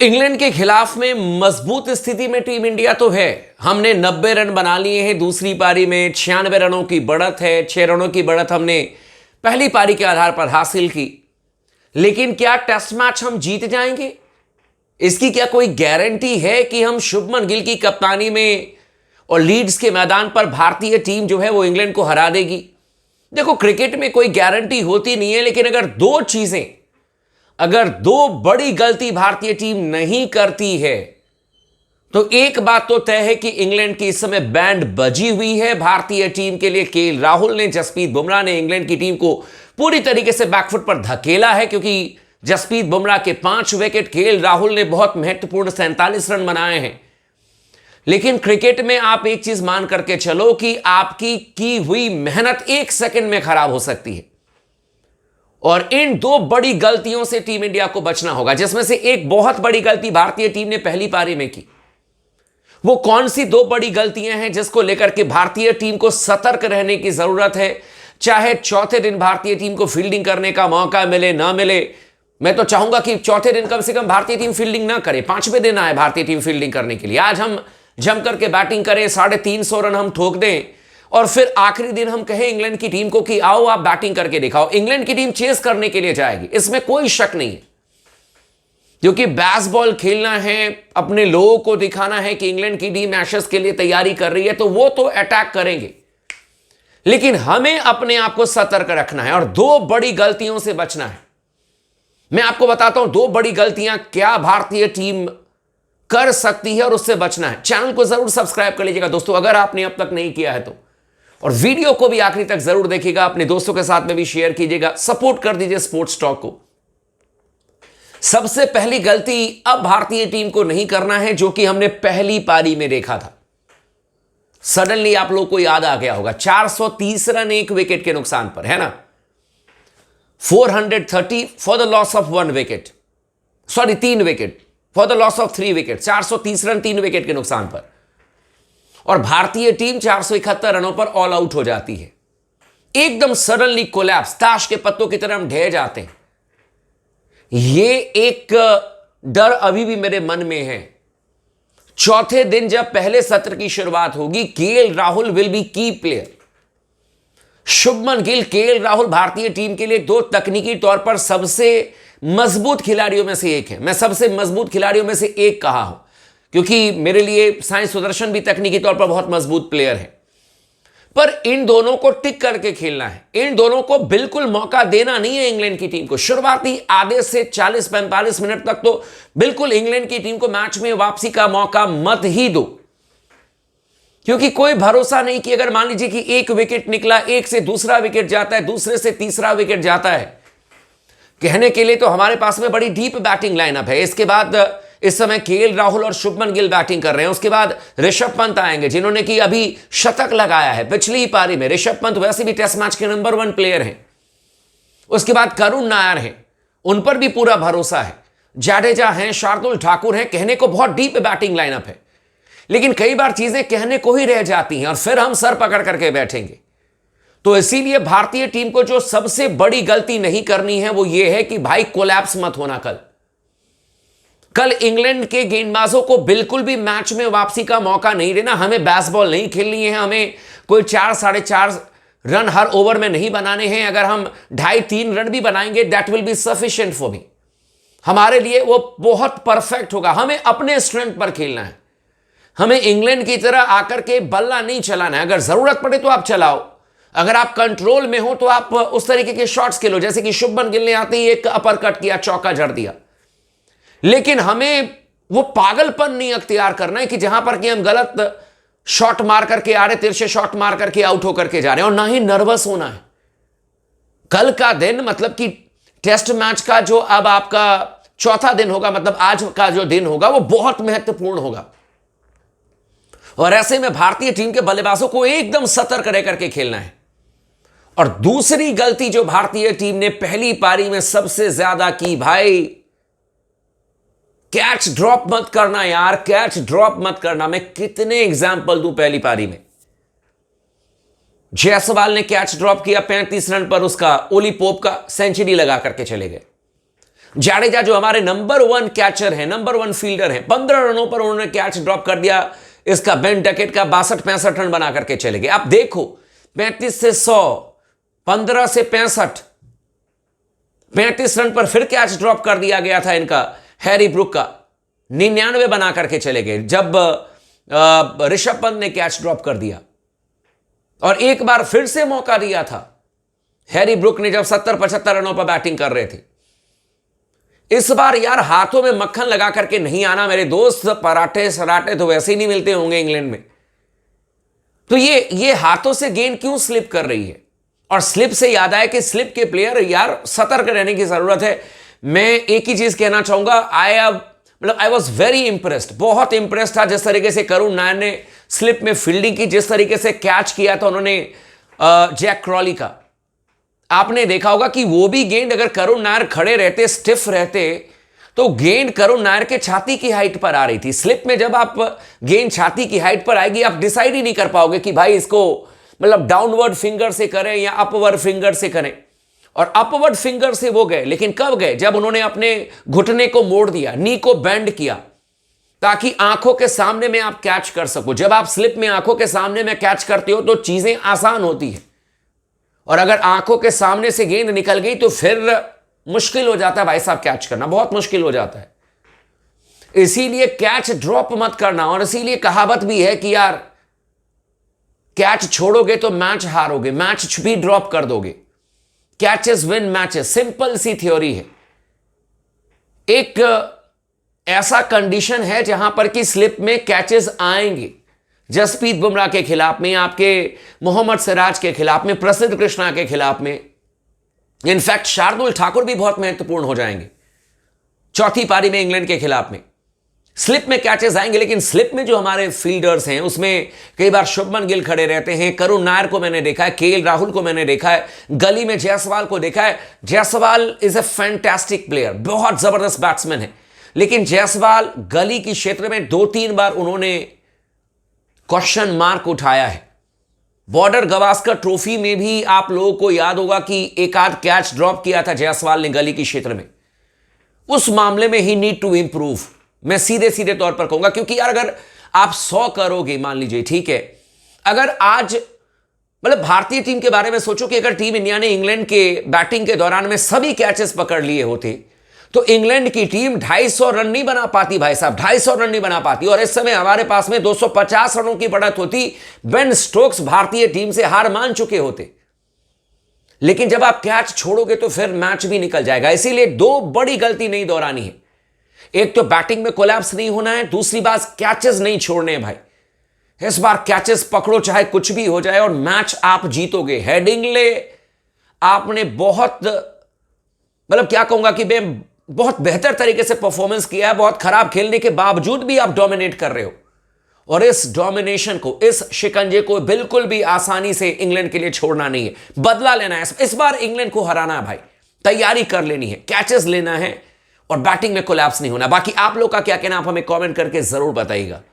England के खिलाफ में मजबूत स्थिति में टीम इंडिया तो है। हमने 90 रन बना लिए हैं दूसरी पारी में, 96 रनों की बढ़त है, 6 रनों की बढ़त हमने पहली पारी के आधार पर हासिल की। लेकिन क्या टेस्ट मैच हम जीत जाएंगे? इसकी क्या कोई गारंटी है कि हम शुभमन गिल की कप्तानी में और लीड्स के मैदान पर भारतीय टीम जो है वो इंग्लैंड को हरा देगी? देखो, क्रिकेट में कोई गारंटी होती नहीं है, लेकिन अगर दो बड़ी गलती भारतीय टीम नहीं करती है तो एक बात तो तय है कि इंग्लैंड की इस समय बैंड बजी हुई है भारतीय टीम के लिए। केएल राहुल ने, जसप्रीत बुमराह ने इंग्लैंड की टीम को पूरी तरीके से बैकफुट पर धकेला है, क्योंकि जसप्रीत बुमराह के 5 विकेट, केएल राहुल ने बहुत महत्वपूर्ण 47 रन बनाए हैं। लेकिन क्रिकेट में आप एक चीज मान करके चलो कि आपकी की हुई मेहनत 1 सेकंड में खराब हो सकती है, और इन 2 बड़ी गलतियों से टीम इंडिया को बचना होगा, जिसमें से एक बहुत बड़ी गलती भारतीय टीम ने पहली पारी में की। वो कौन सी 2 बड़ी गलतियां हैं जिसको लेकर के भारतीय टीम को सतर्क रहने की जरूरत है? चाहे चौथे दिन भारतीय टीम को फील्डिंग करने का मौका मिले ना मिले, मैं तो चाहूंगा कि चौथे दिन कम से कम भारतीय टीम फील्डिंग ना करे, 5वें दिन आए भारतीय टीम फील्डिंग करने के लिए। आज हम जम करके बैटिंग करें, 350 रन हम ठोक दें, और फिर आखिरी दिन हम कहें इंग्लैंड की टीम को कि आओ आप बैटिंग करके दिखाओ। इंग्लैंड की टीम चेस करने के लिए जाएगी, इसमें कोई शक नहीं है, क्योंकि बेसबॉल खेलना है, अपने लोगों को दिखाना है कि इंग्लैंड की टीम एशेज के लिए तैयारी कर रही है, तो वो तो अटैक करेंगे। लेकिन हमें अपने आप को सतर्क रखना है और 2 बड़ी गलतियों से बचना है। मैं आपको बताता हूं 2 बड़ी गलतियां क्या भारतीय टीम कर सकती है और उससे बचना है। चैनल को जरूर सब्सक्राइब कर लीजिएगा दोस्तों, अगर आपने अब तक नहीं किया है तो, और वीडियो को भी आखिरी तक जरूर देखिएगा, अपने दोस्तों के साथ में भी शेयर कीजिएगा, सपोर्ट कर दीजिए स्पोर्ट्स टॉक को। सबसे पहली गलती अब भारतीय टीम को नहीं करना है, जो कि हमने पहली पारी में देखा था। सडनली आप लोगों को याद आ गया होगा, 430 रन 1 विकेट के नुकसान पर, है ना? 430 for the loss of 1 wicket, sorry 3 wicket, for the loss of 3 wicket, 430 run 3 wicket के नुकसान पर, और भारतीय टीम 471 रनों पर ऑल आउट हो जाती है। एकदम सडनली कोलैप्स, ताश के पत्तों की तरह हम ढह जाते हैं। ये एक डर अभी भी मेरे मन में है। चौथे दिन जब पहले सत्र की शुरुआत होगी, केएल राहुल विल बी की प्लेयर। शुभमन गिल, केएल राहुल भारतीय टीम के लिए 2 तकनीकी तौर पर सबसे मजबूत खिलाड़ियों में से एक है। मैं सबसे मजबूत खिलाड़ियों में से एक कहा हूं, क्योंकि मेरे लिए साई सुदर्शन भी तकनीकी तौर पर बहुत मजबूत प्लेयर है। पर इन दोनों को टिक करके खेलना है, इन दोनों को बिल्कुल मौका देना नहीं है इंग्लैंड की टीम को। शुरुआती आधे से 40-45 मिनट तक तो बिल्कुल इंग्लैंड की टीम को मैच में वापसी का मौका मत ही दो, क्योंकि कोई भरोसा नहीं कि अगर मान लीजिए कि 1 विकेट निकला, 1 से दूसरा विकेट जाता है, दूसरे से तीसरा विकेट जाता है। कहने के लिए तो हमारे पास में बड़ी डीप बैटिंग लाइनअप है। इसके बाद इस समय केएल राहुल और शुभमन गिल बैटिंग कर रहे हैं। उसके बाद ऋषभ पंत आएंगे, जिन्होंने कि अभी शतक लगाया है पिछली ही पारी में। ऋषभ पंत वैसे भी टेस्ट मैच के नंबर 1 प्लेयर हैं। उसके बाद करुण नायर हैं, उन पर भी पूरा भरोसा है। जाडेजा हैं, शार्दुल ठाकुर हैं। कहने को बहुत डीप बैटिंग लाइनअप है, लेकिन कई बार चीजें कहने को ही रह जाती हैं और फिर हम सर पकड़ करके बैठेंगे। तो इसीलिए भारतीय टीम को जो सबसे बड़ी गलती नहीं करनी है वो ये है कि भाई कोलैप्स मत होना। कल इंग्लैंड के गेंदबाजों को बिल्कुल भी मैच में वापसी का मौका नहीं देना। हमें बेसबॉल नहीं खेलनी है, हमें कोई 4-4.5 रन हर ओवर में नहीं बनाने हैं। अगर हम 2.5-3 रन भी बनाएंगे, that will be sufficient for me, हमारे लिए वो बहुत परफेक्ट होगा। हमें अपने स्ट्रेंथ पर खेलना है, हमें इंग्लैंड की तरह आकर के बल्ला नहीं चलाना है। अगर जरूरत पड़े तो आप चलाओ, अगर आप कंट्रोल में हो तो आप उस तरीके के शॉट्स खेलो, जैसे कि शुभमन गिल ने आते ही एक अपर कट किया, चौका जड़ दिया। लेकिन हमें वो पागलपन नहीं अख्तियार करना है कि जहां पर कि हम गलत शॉट मार करके आ रहे, तिरछे शॉट मार करके आउट होकर के जा रहे हैं, और ना ही नर्वस होना है। कल का दिन, मतलब कि टेस्ट मैच का जो अब आपका चौथा दिन होगा, मतलब आज का जो दिन होगा, वो बहुत महत्वपूर्ण होगा। और ऐसे में भारतीय टीम के बल्लेबाजों को एकदम सतर्क रह करके खेलना है। और दूसरी गलती जो भारतीय टीम ने पहली पारी में सबसे ज्यादा की, भाई कैच ड्रॉप मत करना यार, कैच ड्रॉप मत करना। मैं कितने एग्जाम्पल दूं पहली पारी में। जायसवाल ने कैच ड्रॉप किया 35 रन पर, उसका ओली पोप का सेंचुरी लगा करके चले गए। जाडेजा जो हमारे नंबर 1 कैचर है, नंबर 1 फील्डर है, 15 रनों पर उन्होंने कैच ड्रॉप कर दिया। इसका बेन डकेट का 62-65 रन बना करके चले गए। आप देखो 35 से 100, 15 से 65, 35 रन पर फिर कैच ड्रॉप कर दिया गया था इनका हैरी ब्रुक का, 99 बना करके चले गए जब ऋषभ पंत ने कैच ड्रॉप कर दिया। और एक बार फिर से मौका दिया था हैरी ब्रुक ने जब 70-75 रनों पर बैटिंग कर रहे थे। इस बार यार हाथों में मक्खन लगा करके नहीं आना मेरे दोस्त, पराठे सराठे तो वैसे ही नहीं मिलते होंगे इंग्लैंड में। तो ये हाथों से गेंद क्यों स्लिप कर रही है? और स्लिप से याद आया कि स्लिप के प्लेयर यार सतर्क रहने की जरूरत है। मैं एक ही चीज कहना चाहूंगा, आई वॉज वेरी इंप्रेस्ड, बहुत इंप्रेस्ड था जिस तरीके से करुण नायर ने स्लिप में फील्डिंग की, जिस तरीके से कैच किया था उन्होंने जैक क्रॉली का। आपने देखा होगा कि वो भी गेंद अगर करुण नायर खड़े रहते, स्टिफ रहते, तो गेंद करुण नायर के छाती की हाइट पर आ रही थी। स्लिप में जब आप गेंद छाती की हाइट पर आएगी, आप डिसाइड ही नहीं कर पाओगे कि भाई इसको मतलब डाउनवर्ड फिंगर से करें या अपवर्ड फिंगर से करें। और अपवर्ड फिंगर से वो गए, लेकिन कब गए? जब उन्होंने अपने घुटने को मोड़ दिया, नी को बेंड किया, ताकि आंखों के सामने में आप कैच कर सको। जब आप स्लिप में आंखों के सामने में कैच करते हो तो चीजें आसान होती है, और अगर आंखों के सामने से गेंद निकल गई तो फिर मुश्किल हो जाता है भाई साहब, कैच करना बहुत मुश्किल हो जाता है। इसीलिए कैच ड्रॉप मत करना। और इसीलिए कहावत भी है कि यार कैच छोड़ोगे तो मैच हारोगे, मैच भी ड्रॉप कर दोगे। कैचेस विन मैचेस, सिंपल सी थ्योरी है। एक ऐसा कंडीशन है जहां पर कि स्लिप में कैचेस आएंगे। जसप्रीत बुमराह के खिलाफ में, आपके मोहम्मद सिराज के खिलाफ में, प्रसिद्ध कृष्णा के खिलाफ में, इनफैक्ट शार्दुल ठाकुर भी बहुत महत्वपूर्ण हो जाएंगे चौथी पारी में इंग्लैंड के खिलाफ में। स्लिप में कैचेस आएंगे, लेकिन स्लिप में जो हमारे फील्डर्स हैं उसमें कई बार शुभमन गिल खड़े रहते हैं। करुण नायर को मैंने देखा है, केएल राहुल को मैंने देखा है, गली में जायसवाल को देखा है। Jaiswal is a fantastic player, बहुत जबरदस्त बैट्समैन है, लेकिन जायसवाल गली की क्षेत्र में 2-3 बार उन्होंने क्वेश्चन मार्क उठाया है। बॉर्डर गवास्कर ट्रॉफी में भी आप लोगों को याद होगा कि एक आध कैच ड्रॉप किया था जायसवाल ने गली की क्षेत्र में। उस मामले में ही नीड टू इंप्रूव, मैं सीधे सीधे तौर पर कहूंगा। क्योंकि यार अगर आप 100 करोगे, मान लीजिए, ठीक है, अगर आज मतलब भारतीय टीम के बारे में सोचो कि अगर टीम इंडिया ने इंग्लैंड के बैटिंग के दौरान में सभी कैचेस पकड़ लिए होते तो इंग्लैंड की टीम 250 रन नहीं बना पाती भाई साहब, 250 रन नहीं बना पाती। और इस समय हमारे पास में 250 रनों की बढ़त होती, बेन स्टोक्स भारतीय टीम से हार मान चुके होते। लेकिन जब आप कैच छोड़ोगे तो फिर मैच भी निकल जाएगा। इसीलिए 2 बड़ी गलती नहीं दोहरानी है। एक तो बैटिंग में कोलैप्स नहीं होना है, दूसरी बात कैचेस नहीं छोड़ने हैं भाई। इस बार कैचेस पकड़ो चाहे कुछ भी हो जाए और मैच आप जीतोगे। हेडिंगले आपने बहुत मतलब क्या कहूंगा कि बहुत बेहतर तरीके से परफॉर्मेंस किया है। बहुत खराब खेलने के बावजूद भी आप डोमिनेट कर रहे हो, और इस डोमिनेशन को, इस शिकंजे को बिल्कुल भी आसानी से इंग्लैंड के लिए छोड़ना नहीं है, बदला लेना है। इस बार इंग्लैंड को हराना है भाई, तैयारी कर लेनी है, कैचेस लेना है और बैटिंग में कोलैप्स नहीं होना। बाकी आप लोग का क्या कहना, आप हमें कमेंट करके जरूर बताइएगा।